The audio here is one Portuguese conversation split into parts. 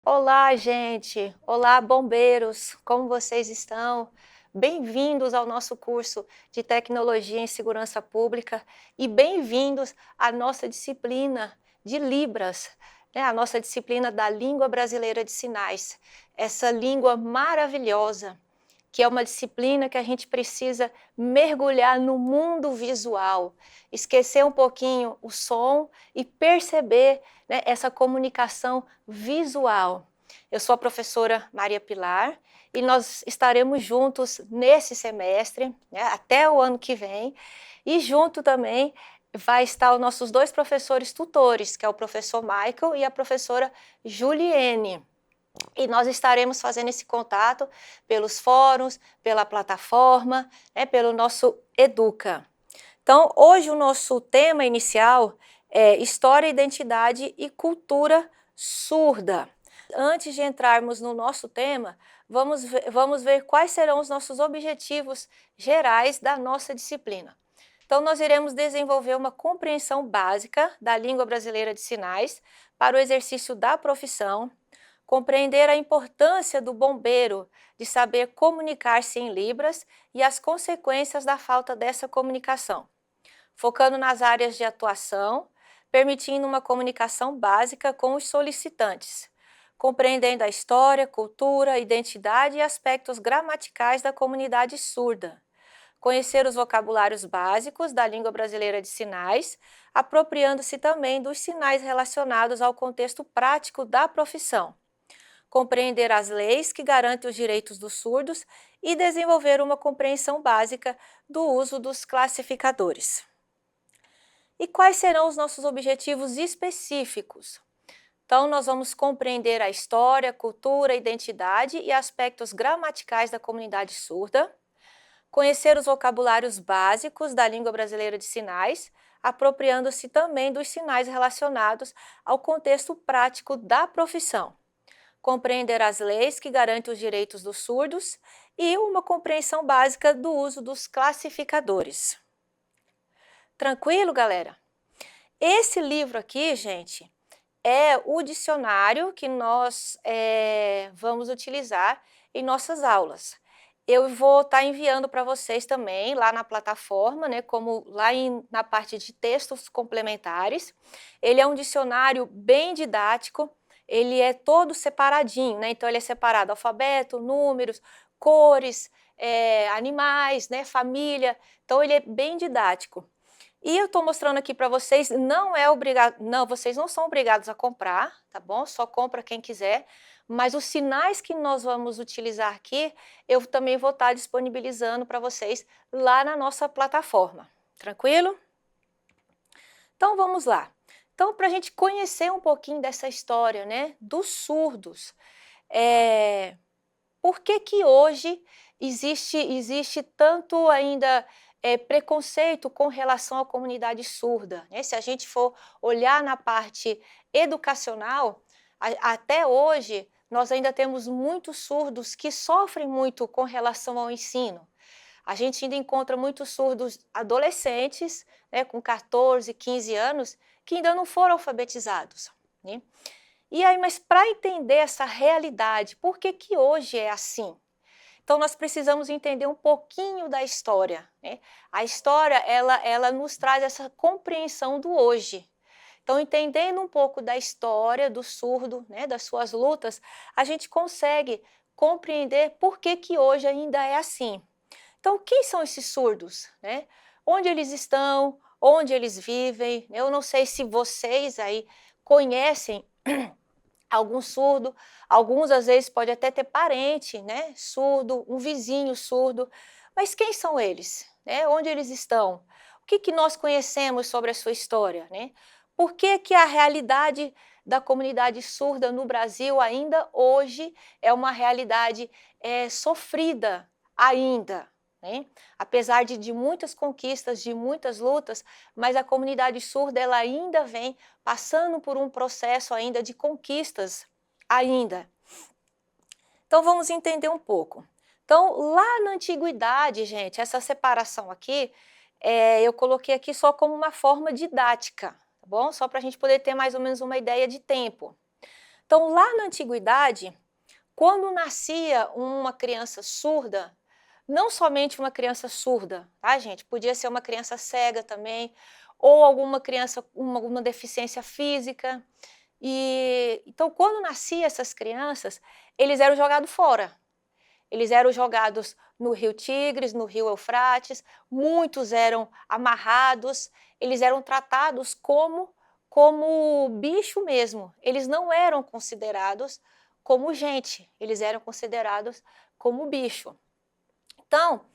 Olá, gente! Olá, bombeiros! Como vocês estão? Bem-vindos ao nosso curso de Tecnologia em Segurança Pública e bem-vindos à nossa disciplina de Libras, né? A nossa disciplina da Língua Brasileira de Sinais, essa língua maravilhosa, que é uma disciplina que a gente precisa mergulhar no mundo visual, esquecer um pouquinho o som e perceber, né, essa comunicação visual. Eu sou a professora Maria Pilar e nós estaremos juntos nesse semestre, né, até o ano que vem, e junto também vai estar os nossos dois professores tutores, que é o professor Michael e a professora Juliene. E nós estaremos fazendo esse contato pelos fóruns, pela plataforma, né, pelo nosso Educa. Então, hoje o nosso tema inicial é História, Identidade e Cultura Surda. Antes de entrarmos no nosso tema, vamos ver quais serão os nossos objetivos gerais da nossa disciplina. Então, nós iremos desenvolver uma compreensão básica da língua brasileira de sinais para o exercício da profissão, compreender a importância do bombeiro de saber comunicar-se em Libras e as consequências da falta dessa comunicação, focando nas áreas de atuação, permitindo uma comunicação básica com os solicitantes, compreendendo a história, cultura, identidade e aspectos gramaticais da comunidade surda, conhecer os vocabulários básicos da língua brasileira de sinais, apropriando-se também dos sinais relacionados ao contexto prático da profissão, compreender as leis que garantem os direitos dos surdos e desenvolver uma compreensão básica do uso dos classificadores. E quais serão os nossos objetivos específicos? Então, nós vamos compreender a história, cultura, identidade e aspectos gramaticais da comunidade surda, conhecer os vocabulários básicos da língua brasileira de sinais, apropriando-se também dos sinais relacionados ao contexto prático da profissão, compreender as leis que garantem os direitos dos surdos e uma compreensão básica do uso dos classificadores. Tranquilo, galera? Esse livro aqui, gente, é o dicionário que nós vamos utilizar em nossas aulas. Eu vou estar enviando para vocês também lá na plataforma, né, como lá na parte de textos complementares. Ele é um dicionário bem didático, ele é todo separadinho, né? Então ele é separado alfabeto, números, cores, animais, né, família. Então ele é bem didático. E eu estou mostrando aqui para vocês, não é obrigado, não, vocês não são obrigados a comprar, tá bom? Só compra quem quiser. Mas os sinais que nós vamos utilizar aqui, eu também vou estar disponibilizando para vocês lá na nossa plataforma. Tranquilo? Então vamos lá. Então, para a gente conhecer um pouquinho dessa história, né, dos surdos, por que que hoje existe tanto ainda preconceito com relação à comunidade surda, né? Se a gente for olhar na parte educacional, até hoje nós ainda temos muitos surdos que sofrem muito com relação ao ensino. A gente ainda encontra muitos surdos adolescentes, né, com 14, 15 anos, que ainda não foram alfabetizados, né? E aí, mas para entender essa realidade, por que que hoje é assim? Então, nós precisamos entender um pouquinho da história, né? A história, ela nos traz essa compreensão do hoje. Então, entendendo um pouco da história do surdo, né, das suas lutas, a gente consegue compreender por que que hoje ainda é assim. Então, quem são esses surdos, né? Onde eles estão, onde eles vivem? Eu não sei se vocês aí conhecem algum surdo, alguns às vezes pode até ter parente, né, surdo, um vizinho surdo, mas quem são eles, né? Onde eles estão? O que que nós conhecemos sobre a sua história, né? Por que que a realidade da comunidade surda no Brasil ainda hoje é uma realidade sofrida ainda, né? Apesar de muitas conquistas, de muitas lutas, mas a comunidade surda ela ainda vem passando por um processo ainda de conquistas ainda. Então vamos entender um pouco. Então lá na antiguidade, gente, essa separação aqui, eu coloquei aqui só como uma forma didática, tá bom? Só para a gente poder ter mais ou menos uma ideia de tempo. Então, lá na antiguidade, quando nascia uma criança surda, não somente uma criança surda, tá, gente? Podia ser uma criança cega também, ou alguma criança com alguma deficiência física. Então, quando nasciam essas crianças, eles eram jogados fora. Eles eram jogados no rio Tigres, no rio Eufrates, muitos eram amarrados, eles eram tratados como bicho mesmo. Eles não eram considerados como gente, eles eram considerados como bicho. Então,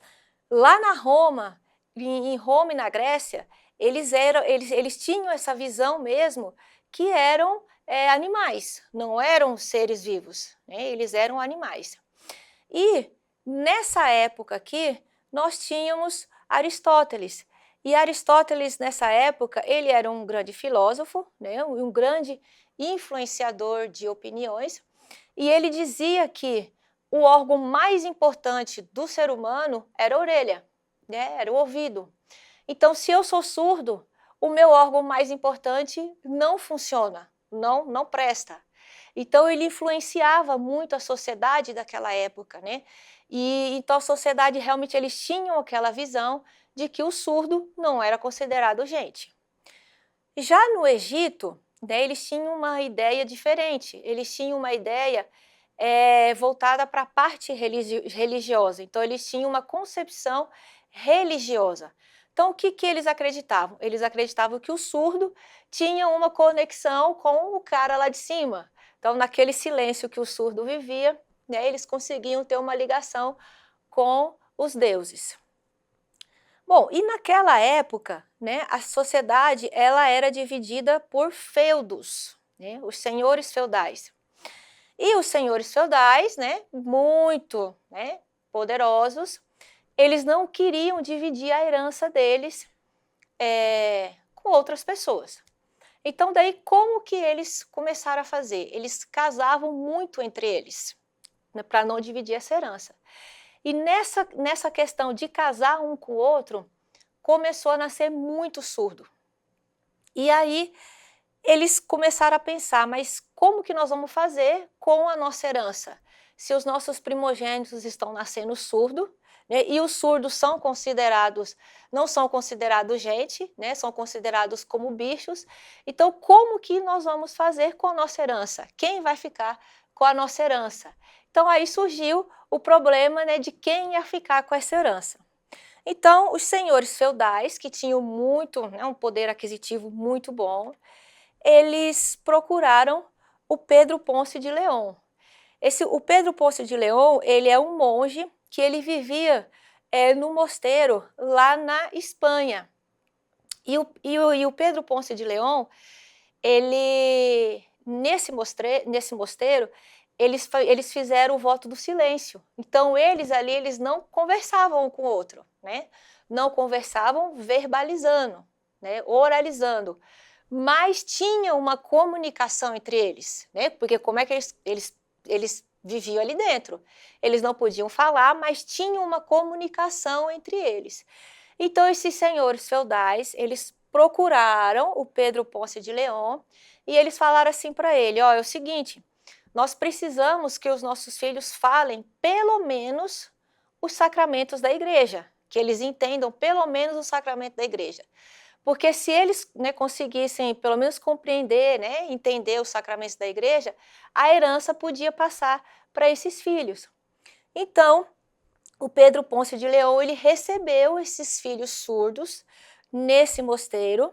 lá na Roma, em Roma e na Grécia, eles tinham essa visão mesmo que eram animais, não eram seres vivos, né? Eles eram animais. E nessa época aqui, nós tínhamos Aristóteles. E Aristóteles, nessa época, ele era um grande filósofo, né? Um grande influenciador de opiniões, e ele dizia que o órgão mais importante do ser humano era a orelha, né? Era o ouvido. Então, se eu sou surdo, o meu órgão mais importante não funciona, não presta. Então, ele influenciava muito a sociedade daquela época, né? E então a sociedade realmente eles tinham aquela visão de que o surdo não era considerado gente. Já no Egito, né, eles tinham uma ideia diferente. Eles tinham uma ideia voltada para a parte religiosa. Então, eles tinham uma concepção religiosa. Então, o que eles acreditavam? Eles acreditavam que o surdo tinha uma conexão com o cara lá de cima. Então, naquele silêncio que o surdo vivia, né, eles conseguiam ter uma ligação com os deuses. Bom, e naquela época, né, a sociedade ela era dividida por feudos, né, os senhores feudais. E os senhores feudais, né, muito, né, poderosos, eles não queriam dividir a herança deles com outras pessoas. Então, daí, como que eles começaram a fazer? Eles casavam muito entre eles, né, para não dividir essa herança. E nessa questão de casar um com o outro, começou a nascer muito surdo. E aí, eles começaram a pensar, mas como que nós vamos fazer com a nossa herança? Se os nossos primogênitos estão nascendo surdo, né, e os surdos não são considerados gente, né, são considerados como bichos, então como que nós vamos fazer com a nossa herança? Quem vai ficar com a nossa herança? Então aí surgiu o problema, né, de quem ia ficar com essa herança. Então os senhores feudais, que tinham muito, né, um poder aquisitivo muito bom, eles procuraram o Pedro Ponce de León. O Pedro Ponce de León, ele é um monge que ele vivia no mosteiro lá na Espanha. E o Pedro Ponce de León, ele, nesse mosteiro, eles fizeram o voto do silêncio. Então, eles ali, eles não conversavam um com o outro, né? Não conversavam verbalizando, né? Oralizando. Mas tinha uma comunicação entre eles, né? Porque como é que eles viviam ali dentro? Eles não podiam falar, mas tinha uma comunicação entre eles. Então, esses senhores feudais, eles procuraram o Pedro Ponce de León e eles falaram assim para ele, ó, é o seguinte, nós precisamos que os nossos filhos falem pelo menos os sacramentos da igreja, que eles entendam pelo menos o sacramento da igreja. Porque se eles, né, conseguissem pelo menos compreender, né, entender os sacramentos da igreja, a herança podia passar para esses filhos. Então, o Pedro Ponce de León, ele recebeu esses filhos surdos nesse mosteiro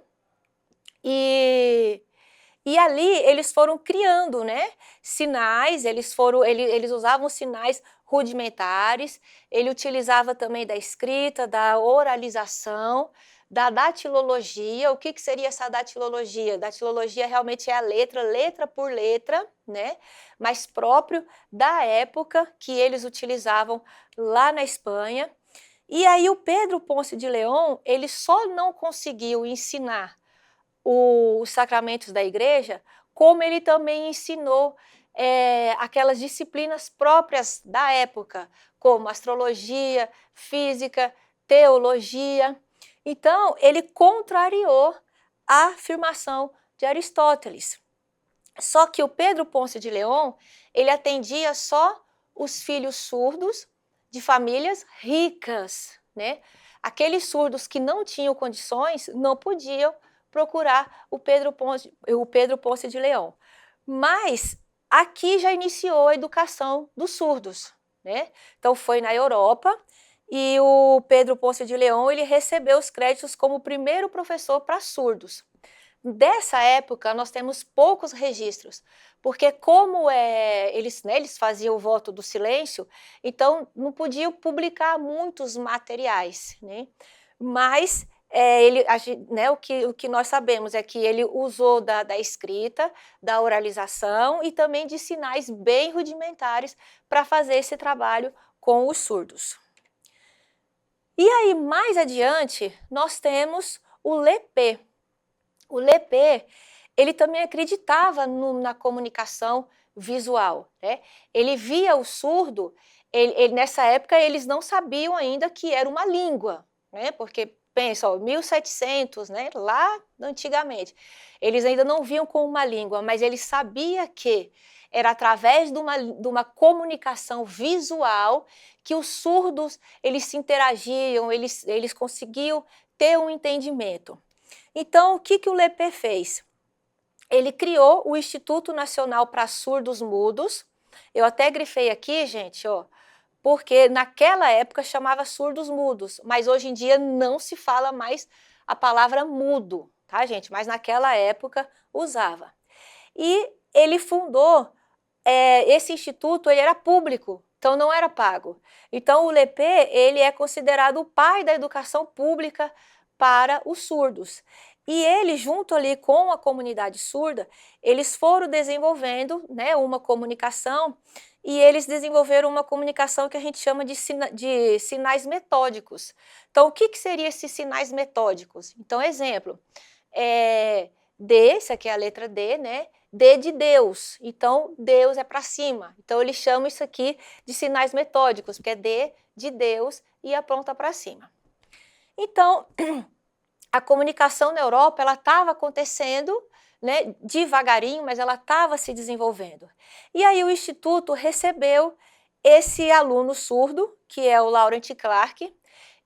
e ali eles foram criando, né, sinais, eles usavam sinais rudimentares, ele utilizava também da escrita, da oralização, da datilologia. O que seria essa datilologia? Datilologia realmente é a letra por letra, né, mas próprio da época que eles utilizavam lá na Espanha. E aí o Pedro Ponce de León, ele só não conseguiu ensinar os sacramentos da igreja, como ele também ensinou aquelas disciplinas próprias da época, como astrologia, física, teologia. Então, ele contrariou a afirmação de Aristóteles. Só que o Pedro Ponce de León, ele atendia só os filhos surdos de famílias ricas, né? Aqueles surdos que não tinham condições não podiam procurar o Pedro Ponce de León. Mas aqui já iniciou a educação dos surdos, né? Então foi na Europa e o Pedro Ponce de León ele recebeu os créditos como o primeiro professor para surdos. Dessa época, nós temos poucos registros, porque como eles faziam o voto do silêncio, então não podiam publicar muitos materiais, né? Mas o que nós sabemos é que ele usou da escrita, da oralização e também de sinais bem rudimentares para fazer esse trabalho com os surdos. E aí, mais adiante, nós temos o Lepê. O Lepê, ele também acreditava na comunicação visual, né? Ele via o surdo, nessa época eles não sabiam ainda que era uma língua, né? Porque, pensa, 1700, né? Lá antigamente, eles ainda não viam como uma língua, mas ele sabia que era através de uma comunicação visual que os surdos, eles se interagiam, eles conseguiam ter um entendimento. Então, o que o Lepê fez? Ele criou o Instituto Nacional para Surdos Mudos. Eu até grifei aqui, gente, ó, porque naquela época chamava surdos mudos, mas hoje em dia não se fala mais a palavra mudo, tá, gente? Mas naquela época usava. E ele fundou, esse instituto, ele era público, então não era pago. Então o Lepê, ele é considerado o pai da educação pública para os surdos. E ele, junto ali com a comunidade surda, eles foram desenvolvendo, né, uma comunicação, e eles desenvolveram uma comunicação que a gente chama de sinais metódicos. Então, o que seriam esses sinais metódicos? Então, exemplo, D, essa aqui é a letra D, né? D de Deus, então Deus é para cima. Então, eles chamam isso aqui de sinais metódicos, porque é D de Deus e aponta para cima. Então, a comunicação na Europa, ela estava acontecendo, né, devagarinho, mas ela estava se desenvolvendo. E aí o Instituto recebeu esse aluno surdo, que é o Laurent Clark,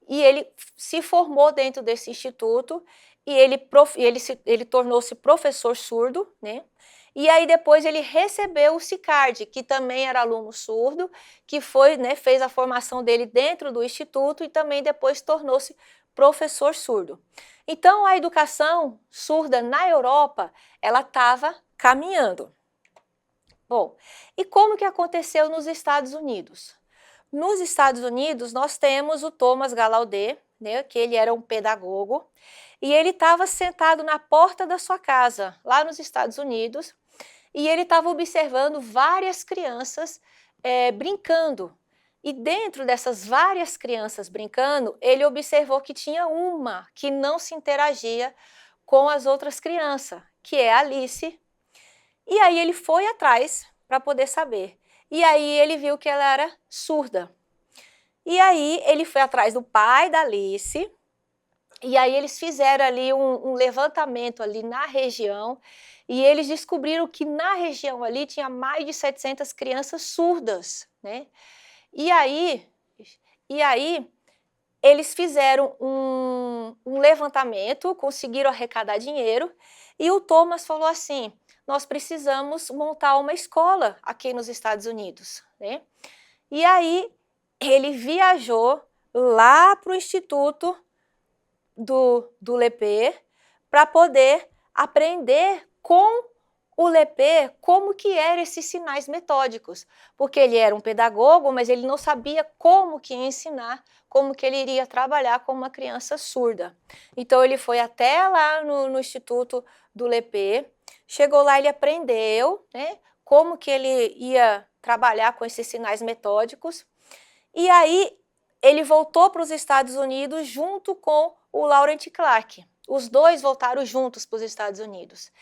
e ele se formou dentro desse instituto, e ele tornou-se professor surdo, né? E aí depois ele recebeu o Sicard, que também era aluno surdo, que foi, né, fez a formação dele dentro do instituto e também depois tornou-se professor surdo. Então a educação surda na Europa, ela estava caminhando. Bom, e como que aconteceu nos Estados Unidos? Nos Estados Unidos nós temos o Thomas Gallaudet, né, que ele era um pedagogo, e ele estava sentado na porta da sua casa, lá nos Estados Unidos, e ele estava observando várias crianças brincando. E dentro dessas várias crianças brincando, ele observou que tinha uma que não se interagia com as outras crianças, que é a Alice. E aí ele foi atrás para poder saber. E aí ele viu que ela era surda. E aí ele foi atrás do pai da Alice, e aí eles fizeram ali um levantamento ali na região, e eles descobriram que na região ali tinha mais de 700 crianças surdas, né? E aí eles fizeram um levantamento, conseguiram arrecadar dinheiro, e o Thomas falou assim, nós precisamos montar uma escola aqui nos Estados Unidos, né? E aí ele viajou lá para o Instituto do Lepê para poder aprender com o Lepê como que eram esses sinais metódicos, porque ele era um pedagogo, mas ele não sabia como que ia ensinar, como que ele iria trabalhar com uma criança surda. Então ele foi até lá no Instituto do Lepê, chegou lá, ele aprendeu, né, como que ele ia trabalhar com esses sinais metódicos, e aí ele voltou para os Estados Unidos junto com o Laurent Clark. Os dois voltaram juntos para os Estados Unidos.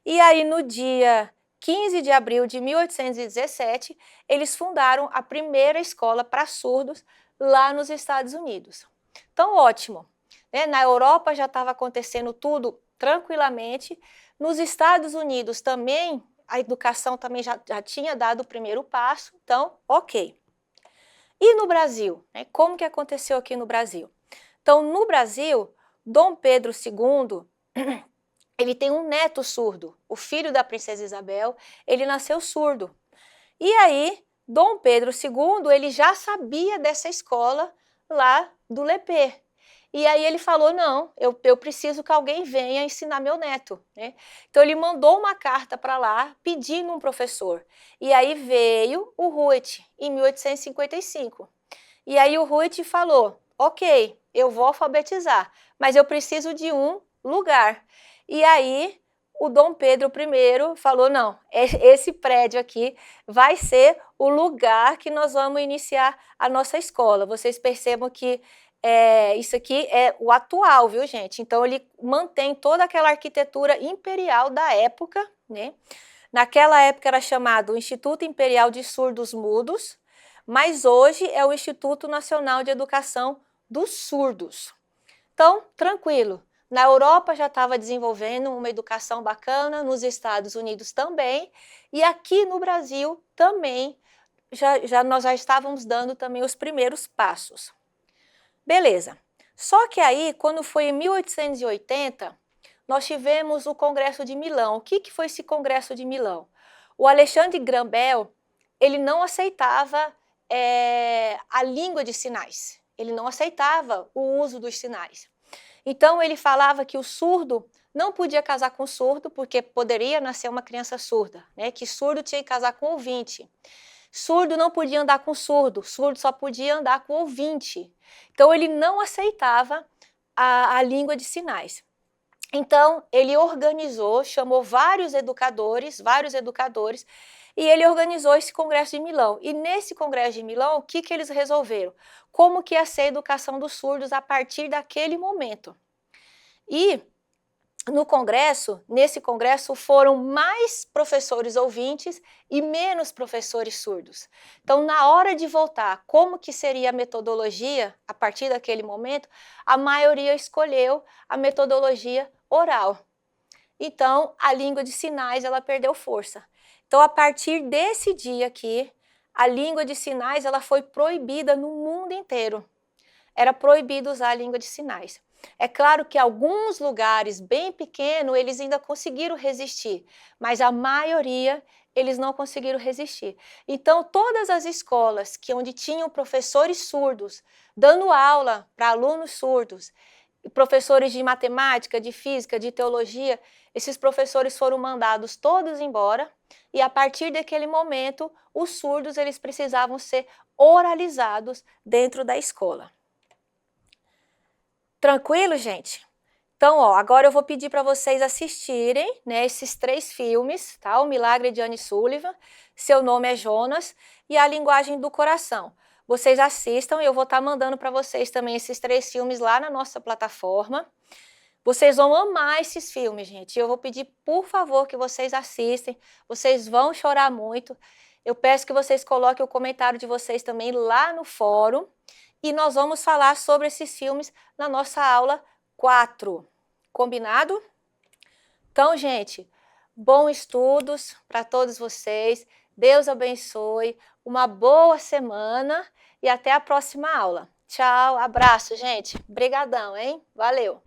E aí, no dia 15 de abril de 1817, eles fundaram a primeira escola para surdos lá nos Estados Unidos. Então, ótimo. Né? Na Europa já estava acontecendo tudo tranquilamente. Nos Estados Unidos também a educação também já tinha dado o primeiro passo, então, ok. E no Brasil? Né? Como que aconteceu aqui no Brasil? Então, no Brasil, Dom Pedro II, ele tem um neto surdo, o filho da princesa Isabel, ele nasceu surdo. E aí, Dom Pedro II, ele já sabia dessa escola lá do Lepê. E aí ele falou, não, eu preciso que alguém venha ensinar meu neto. Né? Então ele mandou uma carta para lá, pedindo um professor. E aí veio o Ruet, em 1855. E aí o Ruet falou, ok, eu vou alfabetizar, mas eu preciso de um lugar. E aí o Dom Pedro I falou, não, esse prédio aqui vai ser o lugar que nós vamos iniciar a nossa escola. Vocês percebam que isso aqui é o atual, viu, gente? Então, ele mantém toda aquela arquitetura imperial da época, né? Naquela época era chamado Instituto Imperial de Surdos Mudos, mas hoje é o Instituto Nacional de Educação dos Surdos. Então, tranquilo. Na Europa já estava desenvolvendo uma educação bacana, nos Estados Unidos também, e aqui no Brasil também, nós já estávamos dando também os primeiros passos. Beleza. Só que aí, quando foi em 1880, nós tivemos o Congresso de Milão. O que foi esse Congresso de Milão? O Alexandre Graham Bell, ele não aceitava a língua de sinais. Ele não aceitava o uso dos sinais. Então, ele falava que o surdo não podia casar com surdo, porque poderia nascer uma criança surda, né? Que surdo tinha que casar com ouvinte. Surdo não podia andar com surdo só podia andar com ouvinte. Então, ele não aceitava a língua de sinais. Então, ele organizou, chamou vários educadores, e ele organizou esse Congresso de Milão. E nesse Congresso de Milão, o que eles resolveram? Como que ia ser a educação dos surdos a partir daquele momento. E nesse congresso foram mais professores ouvintes e menos professores surdos. Então, na hora de votar como que seria a metodologia, a partir daquele momento, a maioria escolheu a metodologia oral. Então, a língua de sinais, ela perdeu força. Então, a partir desse dia aqui, a língua de sinais, ela foi proibida no mundo inteiro. Era proibido usar a língua de sinais. É claro que alguns lugares bem pequenos, eles ainda conseguiram resistir, mas a maioria, eles não conseguiram resistir. Então, todas as escolas onde tinham professores surdos, dando aula para alunos surdos, professores de matemática, de física, de teologia, esses professores foram mandados todos embora, e a partir daquele momento, os surdos, eles precisavam ser oralizados dentro da escola. Tranquilo, gente? Então, agora eu vou pedir para vocês assistirem, né, esses 3 filmes, tá? O Milagre de Anne Sullivan, Seu Nome é Jonas e A Linguagem do Coração. Vocês assistam e eu vou estar mandando para vocês também esses 3 filmes lá na nossa plataforma. Vocês vão amar esses filmes, gente. Eu vou pedir, por favor, que vocês assistem. Vocês vão chorar muito. Eu peço que vocês coloquem o comentário de vocês também lá no fórum. E nós vamos falar sobre esses filmes na nossa aula 4. Combinado? Então, gente, bons estudos para todos vocês. Deus abençoe. Uma boa semana e até a próxima aula. Tchau, abraço, gente. Brigadão, hein? Valeu!